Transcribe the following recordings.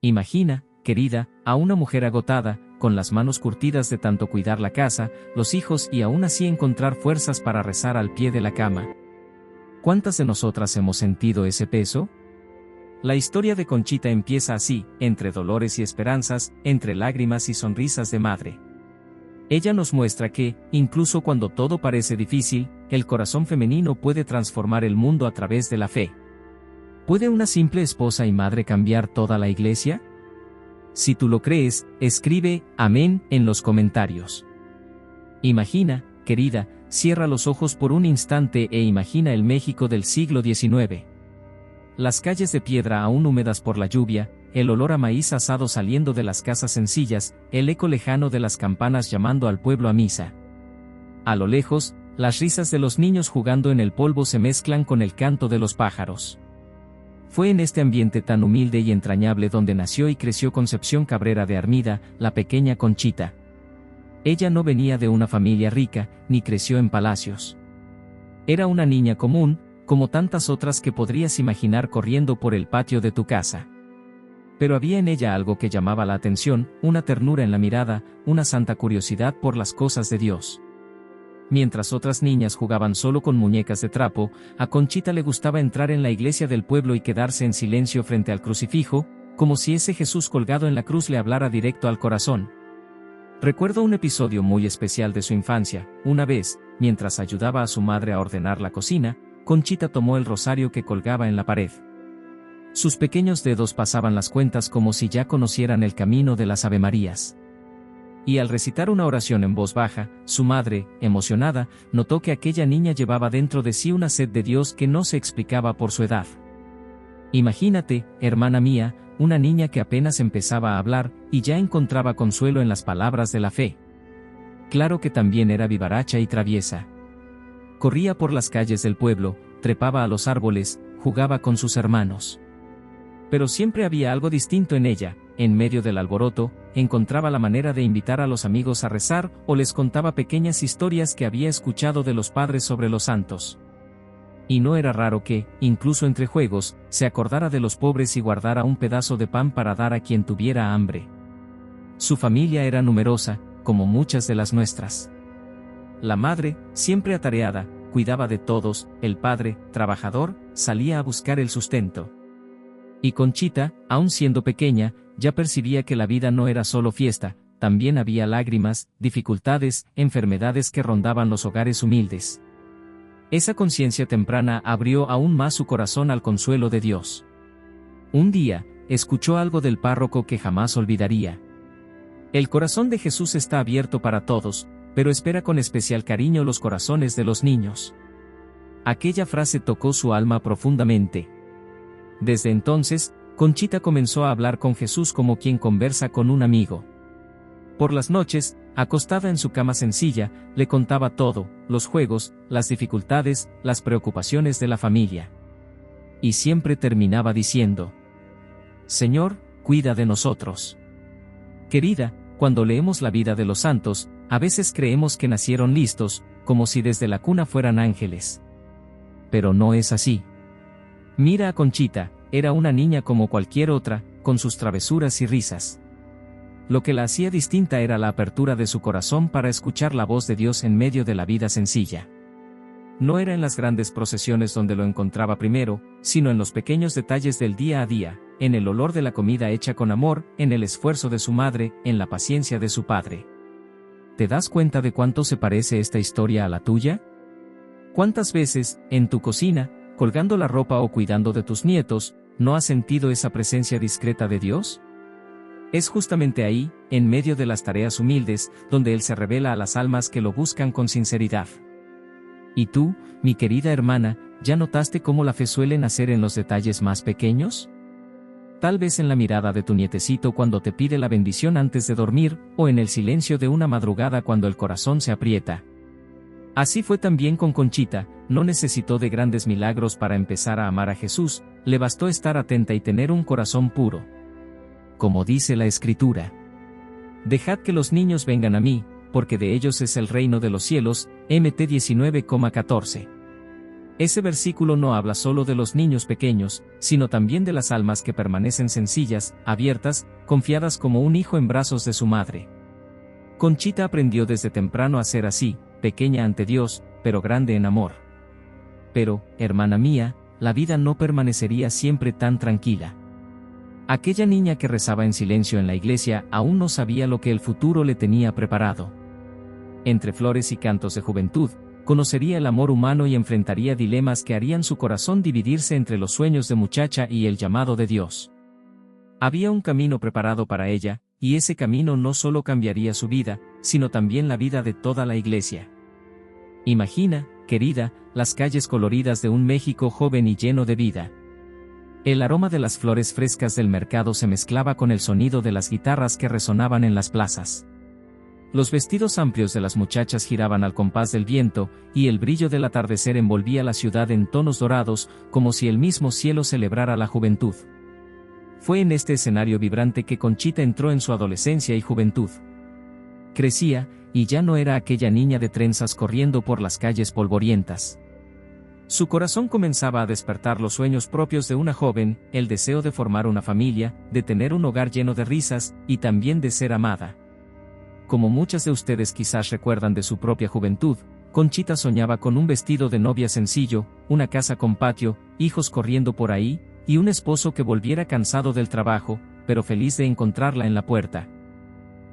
Imagina, querida, a una mujer agotada, con las manos curtidas de tanto cuidar la casa, los hijos y aún así encontrar fuerzas para rezar al pie de la cama. ¿Cuántas de nosotras hemos sentido ese peso? La historia de Conchita empieza así, entre dolores y esperanzas, entre lágrimas y sonrisas de madre. Ella nos muestra que, incluso cuando todo parece difícil, el corazón femenino puede transformar el mundo a través de la fe. ¿Puede una simple esposa y madre cambiar toda la iglesia? Si tú lo crees, escribe amén en los comentarios. Imagina, querida, cierra los ojos por un instante e imagina el México del siglo XIX. Las calles de piedra aún húmedas por la lluvia, el olor a maíz asado saliendo de las casas sencillas, el eco lejano de las campanas llamando al pueblo a misa. A lo lejos, las risas de los niños jugando en el polvo se mezclan con el canto de los pájaros. Fue en este ambiente tan humilde y entrañable donde nació y creció Concepción Cabrera de Armida, la pequeña Conchita. Ella no venía de una familia rica, ni creció en palacios. Era una niña común, como tantas otras que podrías imaginar corriendo por el patio de tu casa. Pero había en ella algo que llamaba la atención, una ternura en la mirada, una santa curiosidad por las cosas de Dios. Mientras otras niñas jugaban solo con muñecas de trapo, a Conchita le gustaba entrar en la iglesia del pueblo y quedarse en silencio frente al crucifijo, como si ese Jesús colgado en la cruz le hablara directo al corazón. Recuerdo un episodio muy especial de su infancia. Una vez, mientras ayudaba a su madre a ordenar la cocina, Conchita tomó el rosario que colgaba en la pared. Sus pequeños dedos pasaban las cuentas como si ya conocieran el camino de las avemarías. Y al recitar una oración en voz baja, su madre, emocionada, notó que aquella niña llevaba dentro de sí una sed de Dios que no se explicaba por su edad. Imagínate, hermana mía, una niña que apenas empezaba a hablar, y ya encontraba consuelo en las palabras de la fe. Claro que también era vivaracha y traviesa. Corría por las calles del pueblo, trepaba a los árboles, jugaba con sus hermanos. Pero siempre había algo distinto en ella. En medio del alboroto, encontraba la manera de invitar a los amigos a rezar o les contaba pequeñas historias que había escuchado de los padres sobre los santos. Y no era raro que, incluso entre juegos, se acordara de los pobres y guardara un pedazo de pan para dar a quien tuviera hambre. Su familia era numerosa, como muchas de las nuestras. La madre, siempre atareada, cuidaba de todos, el padre, trabajador, salía a buscar el sustento. Y Conchita, aun siendo pequeña, ya percibía que la vida no era solo fiesta, también había lágrimas, dificultades, enfermedades que rondaban los hogares humildes. Esa conciencia temprana abrió aún más su corazón al consuelo de Dios. Un día, escuchó algo del párroco que jamás olvidaría. El corazón de Jesús está abierto para todos, pero espera con especial cariño los corazones de los niños. Aquella frase tocó su alma profundamente. Desde entonces, Conchita comenzó a hablar con Jesús como quien conversa con un amigo. Por las noches, acostada en su cama sencilla, le contaba todo, los juegos, las dificultades, las preocupaciones de la familia. Y siempre terminaba diciendo: Señor, cuida de nosotros. Querida, cuando leemos la vida de los santos, a veces creemos que nacieron listos, como si desde la cuna fueran ángeles. Pero no es así. Mira a Conchita, era una niña como cualquier otra, con sus travesuras y risas. Lo que la hacía distinta era la apertura de su corazón para escuchar la voz de Dios en medio de la vida sencilla. No era en las grandes procesiones donde lo encontraba primero, sino en los pequeños detalles del día a día, en el olor de la comida hecha con amor, en el esfuerzo de su madre, en la paciencia de su padre. ¿Te das cuenta de cuánto se parece esta historia a la tuya? ¿Cuántas veces, en tu cocina, colgando la ropa o cuidando de tus nietos, no has sentido esa presencia discreta de Dios? Es justamente ahí, en medio de las tareas humildes, donde Él se revela a las almas que lo buscan con sinceridad. ¿Y tú, mi querida hermana, ya notaste cómo la fe suele nacer en los detalles más pequeños? Tal vez en la mirada de tu nietecito cuando te pide la bendición antes de dormir, o en el silencio de una madrugada cuando el corazón se aprieta. Así fue también con Conchita, no necesitó de grandes milagros para empezar a amar a Jesús, le bastó estar atenta y tener un corazón puro. Como dice la Escritura: Dejad que los niños vengan a mí, porque de ellos es el reino de los cielos, Mt 19,14. Ese versículo no habla solo de los niños pequeños, sino también de las almas que permanecen sencillas, abiertas, confiadas como un hijo en brazos de su madre. Conchita aprendió desde temprano a ser así, pequeña ante Dios, pero grande en amor. Pero, hermana mía, la vida no permanecería siempre tan tranquila. Aquella niña que rezaba en silencio en la iglesia aún no sabía lo que el futuro le tenía preparado. Entre flores y cantos de juventud, conocería el amor humano y enfrentaría dilemas que harían su corazón dividirse entre los sueños de muchacha y el llamado de Dios. Había un camino preparado para ella, y ese camino no solo cambiaría su vida, sino también la vida de toda la iglesia. Imagina, querida, las calles coloridas de un México joven y lleno de vida. El aroma de las flores frescas del mercado se mezclaba con el sonido de las guitarras que resonaban en las plazas. Los vestidos amplios de las muchachas giraban al compás del viento, y el brillo del atardecer envolvía la ciudad en tonos dorados, como si el mismo cielo celebrara la juventud. Fue en este escenario vibrante que Conchita entró en su adolescencia y juventud. Crecía, y ya no era aquella niña de trenzas corriendo por las calles polvorientas. Su corazón comenzaba a despertar los sueños propios de una joven, el deseo de formar una familia, de tener un hogar lleno de risas, y también de ser amada. Como muchas de ustedes quizás recuerdan de su propia juventud, Conchita soñaba con un vestido de novia sencillo, una casa con patio, hijos corriendo por ahí, y un esposo que volviera cansado del trabajo, pero feliz de encontrarla en la puerta.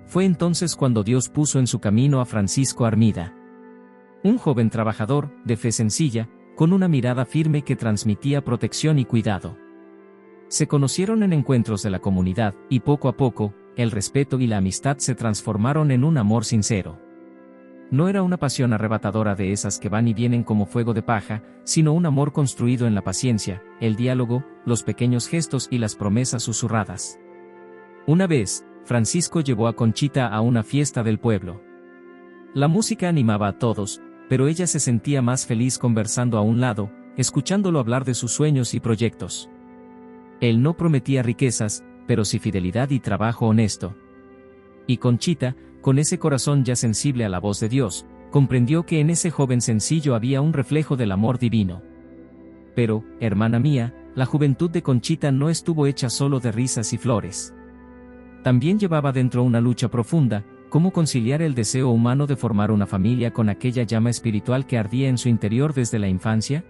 Fue entonces cuando Dios puso en su camino a Francisco Armida. Un joven trabajador, de fe sencilla, con una mirada firme que transmitía protección y cuidado. Se conocieron en encuentros de la comunidad, y poco a poco, el respeto y la amistad se transformaron en un amor sincero. No era una pasión arrebatadora de esas que van y vienen como fuego de paja, sino un amor construido en la paciencia, el diálogo, los pequeños gestos y las promesas susurradas. Una vez, Francisco llevó a Conchita a una fiesta del pueblo. La música animaba a todos, pero ella se sentía más feliz conversando a un lado, escuchándolo hablar de sus sueños y proyectos. Él no prometía riquezas, pero sí fidelidad y trabajo honesto. Y Conchita, con ese corazón ya sensible a la voz de Dios, comprendió que en ese joven sencillo había un reflejo del amor divino. Pero, hermana mía, la juventud de Conchita no estuvo hecha solo de risas y flores. También llevaba dentro una lucha profunda, cómo conciliar el deseo humano de formar una familia con aquella llama espiritual que ardía en su interior desde la infancia.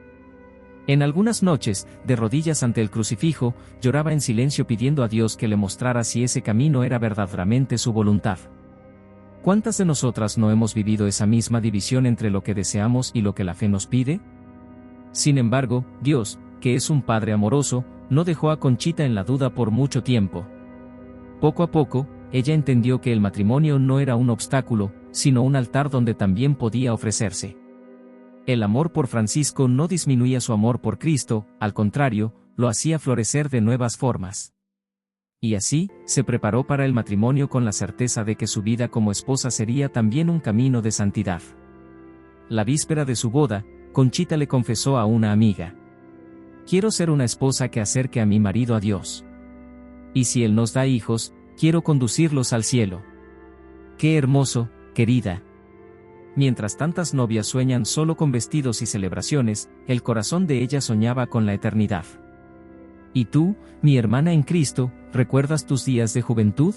En algunas noches, de rodillas ante el crucifijo, lloraba en silencio pidiendo a Dios que le mostrara si ese camino era verdaderamente su voluntad. ¿Cuántas de nosotras no hemos vivido esa misma división entre lo que deseamos y lo que la fe nos pide? Sin embargo, Dios, que es un Padre amoroso, no dejó a Conchita en la duda por mucho tiempo. Poco a poco, ella entendió que el matrimonio no era un obstáculo, sino un altar donde también podía ofrecerse. El amor por Francisco no disminuía su amor por Cristo, al contrario, lo hacía florecer de nuevas formas. Y así, se preparó para el matrimonio con la certeza de que su vida como esposa sería también un camino de santidad. La víspera de su boda, Conchita le confesó a una amiga: «Quiero ser una esposa que acerque a mi marido a Dios. Y si Él nos da hijos, quiero conducirlos al cielo». ¡Qué hermoso, querida! Mientras tantas novias sueñan solo con vestidos y celebraciones, el corazón de ella soñaba con la eternidad. ¿Y tú, mi hermana en Cristo, recuerdas tus días de juventud?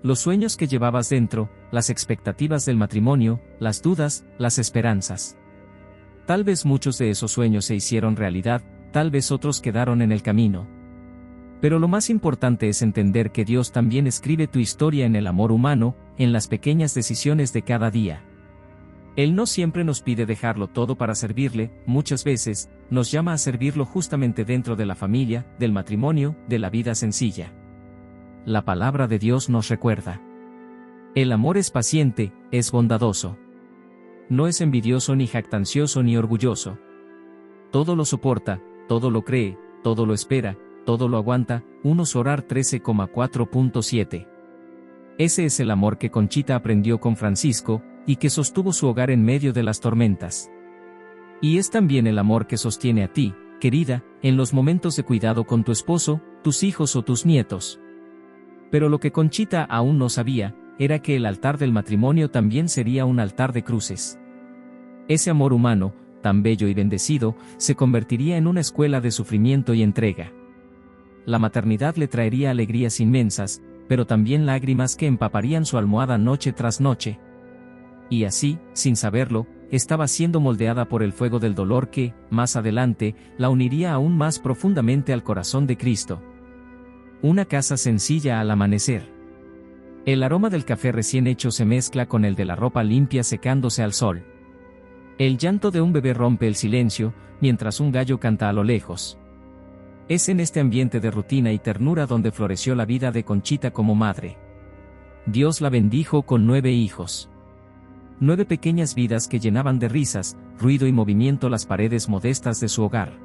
Los sueños que llevabas dentro, las expectativas del matrimonio, las dudas, las esperanzas. Tal vez muchos de esos sueños se hicieron realidad, tal vez otros quedaron en el camino. Pero lo más importante es entender que Dios también escribe tu historia en el amor humano, en las pequeñas decisiones de cada día. Él no siempre nos pide dejarlo todo para servirle, muchas veces, nos llama a servirlo justamente dentro de la familia, del matrimonio, de la vida sencilla. La palabra de Dios nos recuerda: el amor es paciente, es bondadoso. No es envidioso ni jactancioso ni orgulloso. Todo lo soporta, todo lo cree, todo lo espera, todo lo aguanta. 1 Sorar 13,4.7. Ese es el amor que Conchita aprendió con Francisco, y que sostuvo su hogar en medio de las tormentas. Y es también el amor que sostiene a ti, querida, en los momentos de cuidado con tu esposo, tus hijos o tus nietos. Pero lo que Conchita aún no sabía, era que el altar del matrimonio también sería un altar de cruces. Ese amor humano, tan bello y bendecido, se convertiría en una escuela de sufrimiento y entrega. La maternidad le traería alegrías inmensas, pero también lágrimas que empaparían su almohada noche tras noche. Y así, sin saberlo, estaba siendo moldeada por el fuego del dolor que, más adelante, la uniría aún más profundamente al corazón de Cristo. Una casa sencilla al amanecer. El aroma del café recién hecho se mezcla con el de la ropa limpia secándose al sol. El llanto de un bebé rompe el silencio, mientras un gallo canta a lo lejos. Es en este ambiente de rutina y ternura donde floreció la vida de Conchita como madre. Dios la bendijo con 9 hijos. 9 pequeñas vidas que llenaban de risas, ruido y movimiento las paredes modestas de su hogar.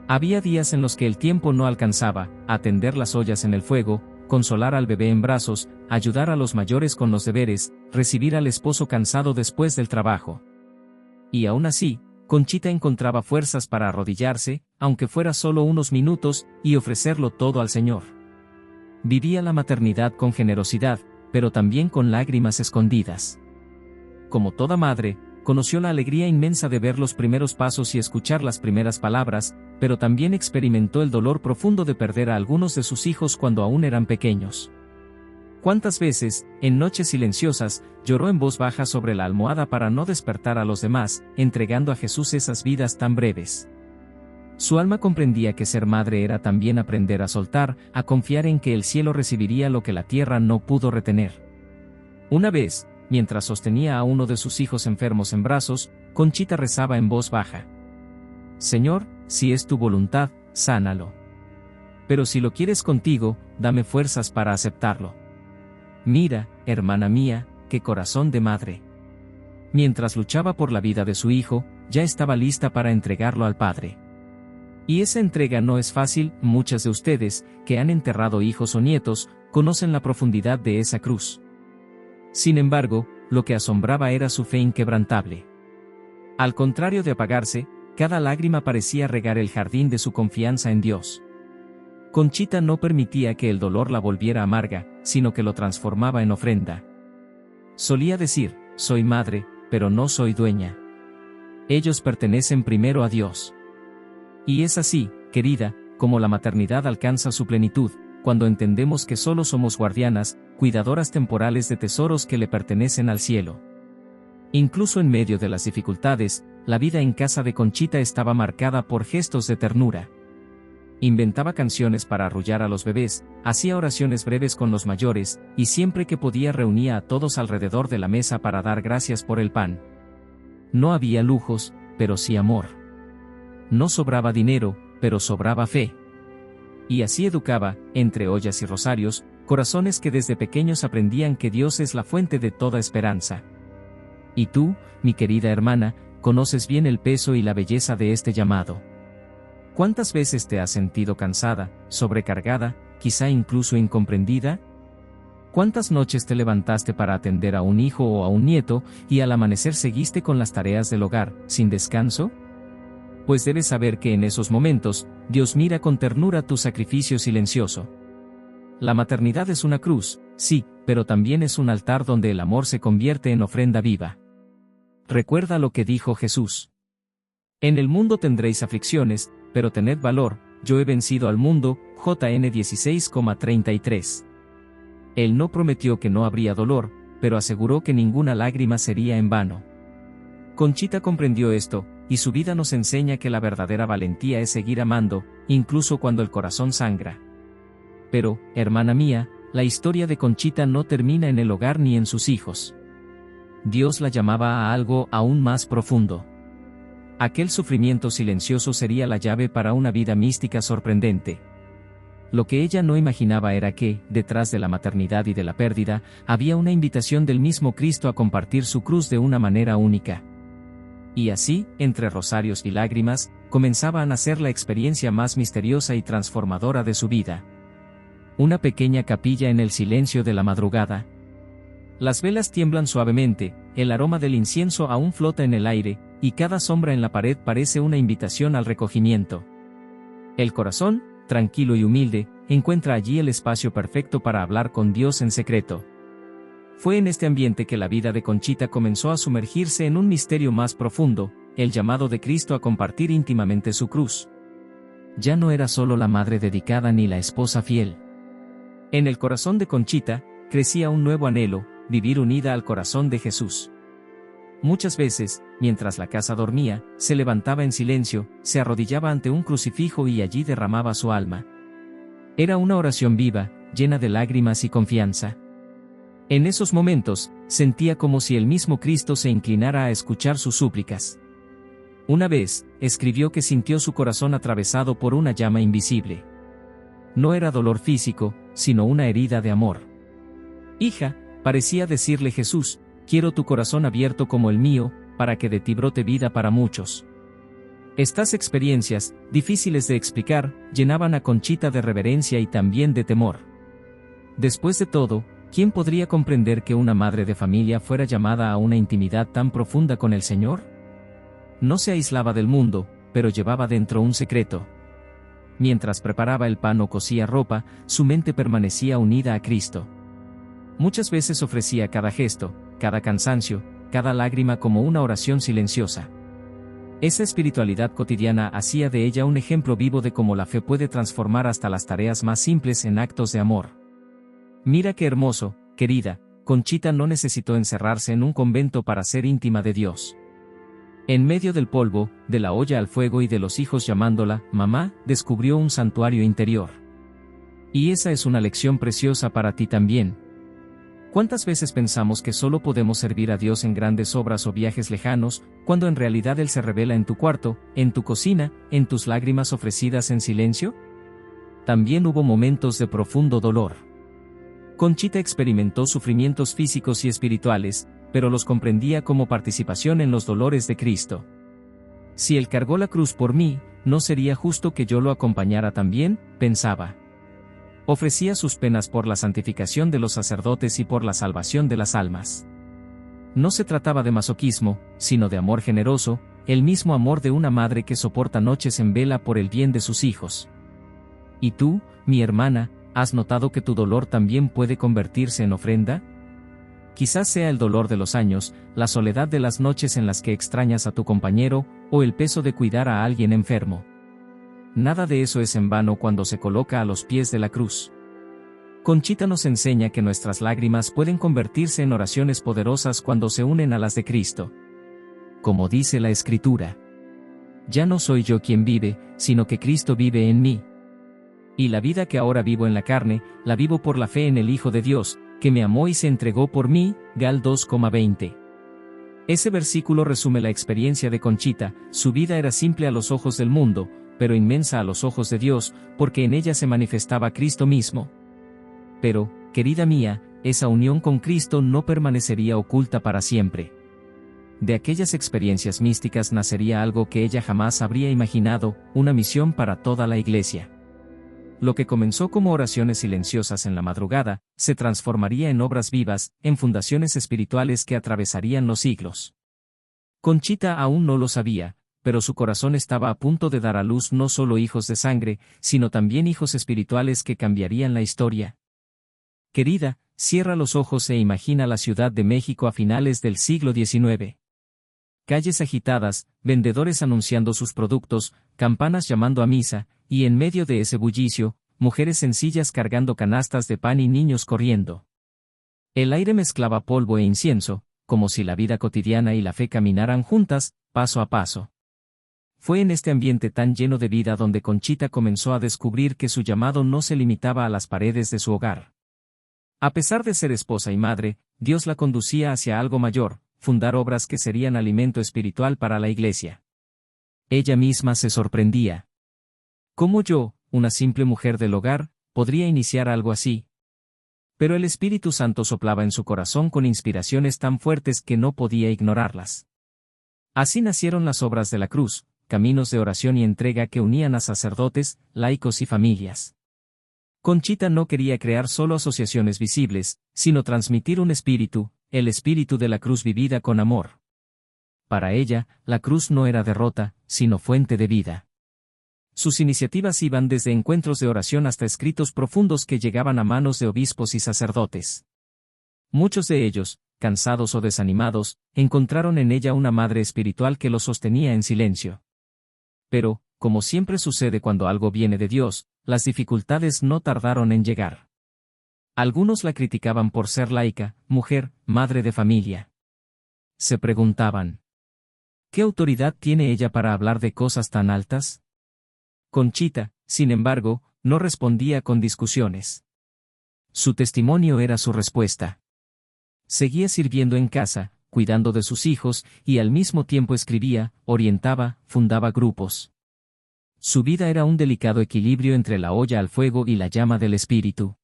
Había días en los que el tiempo no alcanzaba a tender las ollas en el fuego, consolar al bebé en brazos, ayudar a los mayores con los deberes, recibir al esposo cansado después del trabajo. Y aún así, Conchita encontraba fuerzas para arrodillarse, aunque fuera solo unos minutos, y ofrecerlo todo al Señor. Vivía la maternidad con generosidad, pero también con lágrimas escondidas. Como toda madre, conoció la alegría inmensa de ver los primeros pasos y escuchar las primeras palabras, pero también experimentó el dolor profundo de perder a algunos de sus hijos cuando aún eran pequeños. ¿Cuántas veces, en noches silenciosas, lloró en voz baja sobre la almohada para no despertar a los demás, entregando a Jesús esas vidas tan breves? Su alma comprendía que ser madre era también aprender a soltar, a confiar en que el cielo recibiría lo que la tierra no pudo retener. Una vez, mientras sostenía a uno de sus hijos enfermos en brazos, Conchita rezaba en voz baja: Señor, si es tu voluntad, sánalo. Pero si lo quieres contigo, dame fuerzas para aceptarlo. Mira, hermana mía, qué corazón de madre. Mientras luchaba por la vida de su hijo, ya estaba lista para entregarlo al Padre. Y esa entrega no es fácil. Muchas de ustedes, que han enterrado hijos o nietos, conocen la profundidad de esa cruz. Sin embargo, lo que asombraba era su fe inquebrantable. Al contrario de apagarse, cada lágrima parecía regar el jardín de su confianza en Dios. Conchita no permitía que el dolor la volviera amarga, sino que lo transformaba en ofrenda. Solía decir: soy madre, pero no soy dueña. Ellos pertenecen primero a Dios. Y es así, querida, como la maternidad alcanza su plenitud, cuando entendemos que solo somos guardianas, cuidadoras temporales de tesoros que le pertenecen al cielo. Incluso en medio de las dificultades, la vida en casa de Conchita estaba marcada por gestos de ternura. Inventaba canciones para arrullar a los bebés, hacía oraciones breves con los mayores, y siempre que podía reunía a todos alrededor de la mesa para dar gracias por el pan. No había lujos, pero sí amor. No sobraba dinero, pero sobraba fe. Y así educaba, entre ollas y rosarios, corazones que desde pequeños aprendían que Dios es la fuente de toda esperanza. Y tú, mi querida hermana, conoces bien el peso y la belleza de este llamado. ¿Cuántas veces te has sentido cansada, sobrecargada, quizá incluso incomprendida? ¿Cuántas noches te levantaste para atender a un hijo o a un nieto, y al amanecer seguiste con las tareas del hogar, sin descanso? Pues debes saber que en esos momentos, Dios mira con ternura tu sacrificio silencioso. La maternidad es una cruz, sí, pero también es un altar donde el amor se convierte en ofrenda viva. Recuerda lo que dijo Jesús: en el mundo tendréis aflicciones, pero tened valor, yo he vencido al mundo. JN 16,33. Él no prometió que no habría dolor, pero aseguró que ninguna lágrima sería en vano. Conchita comprendió esto, y su vida nos enseña que la verdadera valentía es seguir amando, incluso cuando el corazón sangra. Pero, hermana mía, la historia de Conchita no termina en el hogar ni en sus hijos. Dios la llamaba a algo aún más profundo. Aquel sufrimiento silencioso sería la llave para una vida mística sorprendente. Lo que ella no imaginaba era que, detrás de la maternidad y de la pérdida, había una invitación del mismo Cristo a compartir su cruz de una manera única. Y así, entre rosarios y lágrimas, comenzaba a nacer la experiencia más misteriosa y transformadora de su vida. Una pequeña capilla en el silencio de la madrugada. Las velas tiemblan suavemente, el aroma del incienso aún flota en el aire, y cada sombra en la pared parece una invitación al recogimiento. El corazón, tranquilo y humilde, encuentra allí el espacio perfecto para hablar con Dios en secreto. Fue en este ambiente que la vida de Conchita comenzó a sumergirse en un misterio más profundo, el llamado de Cristo a compartir íntimamente su cruz. Ya no era solo la madre dedicada ni la esposa fiel. En el corazón de Conchita, crecía un nuevo anhelo, vivir unida al corazón de Jesús. Muchas veces, mientras la casa dormía, se levantaba en silencio, se arrodillaba ante un crucifijo y allí derramaba su alma. Era una oración viva, llena de lágrimas y confianza. En esos momentos, sentía como si el mismo Cristo se inclinara a escuchar sus súplicas. Una vez, escribió que sintió su corazón atravesado por una llama invisible. No era dolor físico, sino una herida de amor. Hija, parecía decirle Jesús, quiero tu corazón abierto como el mío, para que de ti brote vida para muchos. Estas experiencias, difíciles de explicar, llenaban a Conchita de reverencia y también de temor. Después de todo, ¿quién podría comprender que una madre de familia fuera llamada a una intimidad tan profunda con el Señor? No se aislaba del mundo, pero llevaba dentro un secreto. Mientras preparaba el pan o cosía ropa, su mente permanecía unida a Cristo. Muchas veces ofrecía cada gesto, cada cansancio, cada lágrima como una oración silenciosa. Esa espiritualidad cotidiana hacía de ella un ejemplo vivo de cómo la fe puede transformar hasta las tareas más simples en actos de amor. Mira qué hermoso, querida, Conchita no necesitó encerrarse en un convento para ser íntima de Dios. En medio del polvo, de la olla al fuego y de los hijos llamándola mamá, descubrió un santuario interior. Y esa es una lección preciosa para ti también. ¿Cuántas veces pensamos que solo podemos servir a Dios en grandes obras o viajes lejanos, cuando en realidad Él se revela en tu cuarto, en tu cocina, en tus lágrimas ofrecidas en silencio? También hubo momentos de profundo dolor. Conchita experimentó sufrimientos físicos y espirituales, pero los comprendía como participación en los dolores de Cristo. Si Él cargó la cruz por mí, ¿no sería justo que yo lo acompañara también?, pensaba. Ofrecía sus penas por la santificación de los sacerdotes y por la salvación de las almas. No se trataba de masoquismo, sino de amor generoso, el mismo amor de una madre que soporta noches en vela por el bien de sus hijos. ¿Y tú, mi hermana, has notado que tu dolor también puede convertirse en ofrenda? Quizás sea el dolor de los años, la soledad de las noches en las que extrañas a tu compañero, o el peso de cuidar a alguien enfermo. Nada de eso es en vano cuando se coloca a los pies de la cruz. Conchita nos enseña que nuestras lágrimas pueden convertirse en oraciones poderosas cuando se unen a las de Cristo. Como dice la Escritura: ya no soy yo quien vive, sino que Cristo vive en mí. Y la vida que ahora vivo en la carne, la vivo por la fe en el Hijo de Dios, que me amó y se entregó por mí. Gal 2,20. Ese versículo resume la experiencia de Conchita. Su vida era simple a los ojos del mundo, pero inmensa a los ojos de Dios, porque en ella se manifestaba Cristo mismo. Pero, querida mía, esa unión con Cristo no permanecería oculta para siempre. De aquellas experiencias místicas nacería algo que ella jamás habría imaginado, una misión para toda la Iglesia. Lo que comenzó como oraciones silenciosas en la madrugada, se transformaría en obras vivas, en fundaciones espirituales que atravesarían los siglos. Conchita aún no lo sabía, pero su corazón estaba a punto de dar a luz no solo hijos de sangre, sino también hijos espirituales que cambiarían la historia. Querida, cierra los ojos e imagina la Ciudad de México a finales del siglo XIX. Calles agitadas, vendedores anunciando sus productos, campanas llamando a misa, y en medio de ese bullicio, mujeres sencillas cargando canastas de pan y niños corriendo. El aire mezclaba polvo e incienso, como si la vida cotidiana y la fe caminaran juntas, paso a paso. Fue en este ambiente tan lleno de vida donde Conchita comenzó a descubrir que su llamado no se limitaba a las paredes de su hogar. A pesar de ser esposa y madre, Dios la conducía hacia algo mayor, fundar obras que serían alimento espiritual para la Iglesia. Ella misma se sorprendía. ¿Cómo yo, una simple mujer del hogar, podría iniciar algo así? Pero el Espíritu Santo soplaba en su corazón con inspiraciones tan fuertes que no podía ignorarlas. Así nacieron las obras de la cruz, caminos de oración y entrega que unían a sacerdotes, laicos y familias. Conchita no quería crear solo asociaciones visibles, sino transmitir un espíritu, el espíritu de la cruz vivida con amor. Para ella, la cruz no era derrota, sino fuente de vida. Sus iniciativas iban desde encuentros de oración hasta escritos profundos que llegaban a manos de obispos y sacerdotes. Muchos de ellos, cansados o desanimados, encontraron en ella una madre espiritual que los sostenía en silencio. Pero, como siempre sucede cuando algo viene de Dios, las dificultades no tardaron en llegar. Algunos la criticaban por ser laica, mujer, madre de familia. Se preguntaban: ¿qué autoridad tiene ella para hablar de cosas tan altas? Conchita, sin embargo, no respondía con discusiones. Su testimonio era su respuesta. Seguía sirviendo en casa, cuidando de sus hijos, y al mismo tiempo escribía, orientaba, fundaba grupos. Su vida era un delicado equilibrio entre la olla al fuego y la llama del espíritu.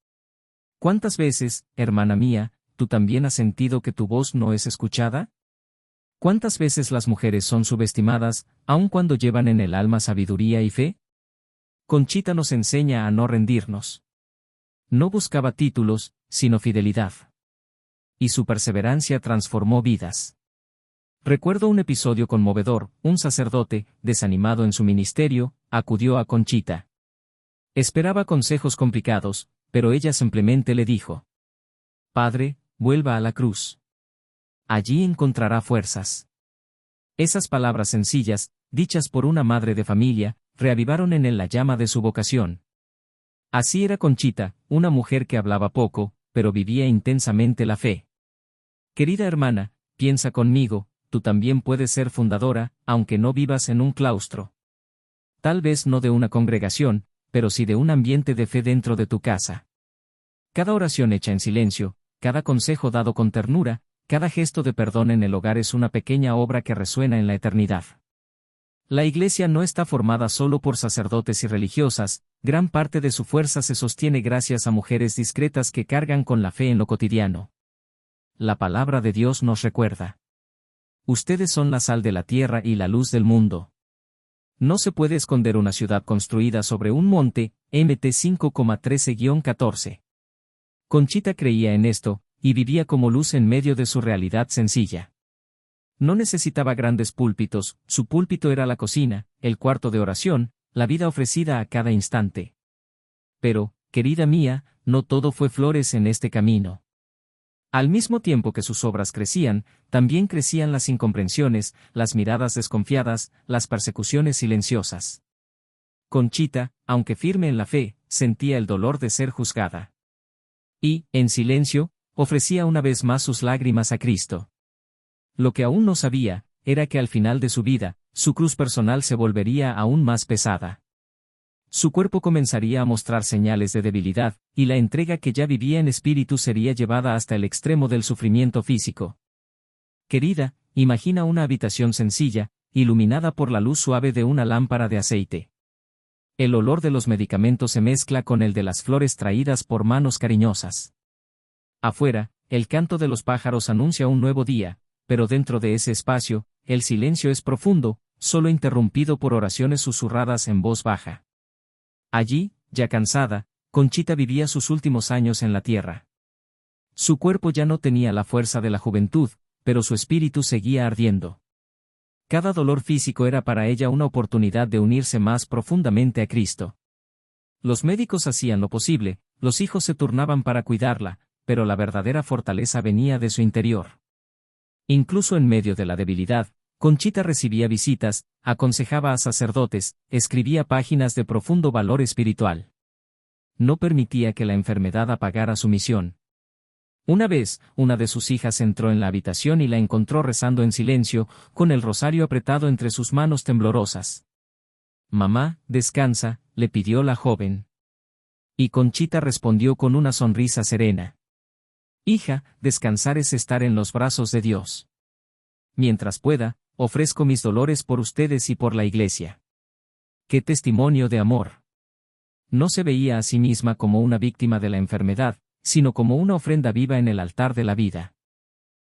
¿Cuántas veces, hermana mía, tú también has sentido que tu voz no es escuchada? ¿Cuántas veces las mujeres son subestimadas, aun cuando llevan en el alma sabiduría y fe? Conchita nos enseña a no rendirnos. No buscaba títulos, sino fidelidad. Y su perseverancia transformó vidas. Recuerdo un episodio conmovedor: un sacerdote, desanimado en su ministerio, acudió a Conchita. Esperaba consejos complicados, pero ella simplemente le dijo: Padre, vuelva a la cruz. Allí encontrará fuerzas. Esas palabras sencillas, dichas por una madre de familia, reavivaron en él la llama de su vocación. Así era Conchita, una mujer que hablaba poco, pero vivía intensamente la fe. Querida hermana, piensa conmigo, tú también puedes ser fundadora, aunque no vivas en un claustro. Tal vez no de una congregación, pero sí de un ambiente de fe dentro de tu casa. Cada oración hecha en silencio, cada consejo dado con ternura, cada gesto de perdón en el hogar es una pequeña obra que resuena en la eternidad. La Iglesia no está formada solo por sacerdotes y religiosas, gran parte de su fuerza se sostiene gracias a mujeres discretas que cargan con la fe en lo cotidiano. La palabra de Dios nos recuerda: ustedes son la sal de la tierra y la luz del mundo. No se puede esconder una ciudad construida sobre un monte, Mt 5,13-14. Conchita creía en esto, y vivía como luz en medio de su realidad sencilla. No necesitaba grandes púlpitos, su púlpito era la cocina, el cuarto de oración, la vida ofrecida a cada instante. Pero, querida mía, no todo fue flores en este camino. Al mismo tiempo que sus obras crecían, también crecían las incomprensiones, las miradas desconfiadas, las persecuciones silenciosas. Conchita, aunque firme en la fe, sentía el dolor de ser juzgada. Y, en silencio, ofrecía una vez más sus lágrimas a Cristo. Lo que aún no sabía, era que al final de su vida, su cruz personal se volvería aún más pesada. Su cuerpo comenzaría a mostrar señales de debilidad, y la entrega que ya vivía en espíritu sería llevada hasta el extremo del sufrimiento físico. Querida, imagina una habitación sencilla, iluminada por la luz suave de una lámpara de aceite. El olor de los medicamentos se mezcla con el de las flores traídas por manos cariñosas. Afuera, el canto de los pájaros anuncia un nuevo día, pero dentro de ese espacio, el silencio es profundo, solo interrumpido por oraciones susurradas en voz baja. Allí, ya cansada, Conchita vivía sus últimos años en la tierra. Su cuerpo ya no tenía la fuerza de la juventud, pero su espíritu seguía ardiendo. Cada dolor físico era para ella una oportunidad de unirse más profundamente a Cristo. Los médicos hacían lo posible, los hijos se turnaban para cuidarla, pero la verdadera fortaleza venía de su interior. Incluso en medio de la debilidad, Conchita recibía visitas, aconsejaba a sacerdotes, escribía páginas de profundo valor espiritual. No permitía que la enfermedad apagara su misión. Una vez, una de sus hijas entró en la habitación y la encontró rezando en silencio, con el rosario apretado entre sus manos temblorosas. «Mamá, descansa», le pidió la joven. Y Conchita respondió con una sonrisa serena. «Hija, descansar es estar en los brazos de Dios. Mientras pueda, ofrezco mis dolores por ustedes y por la Iglesia». ¡Qué testimonio de amor! No se veía a sí misma como una víctima de la enfermedad, sino como una ofrenda viva en el altar de la vida.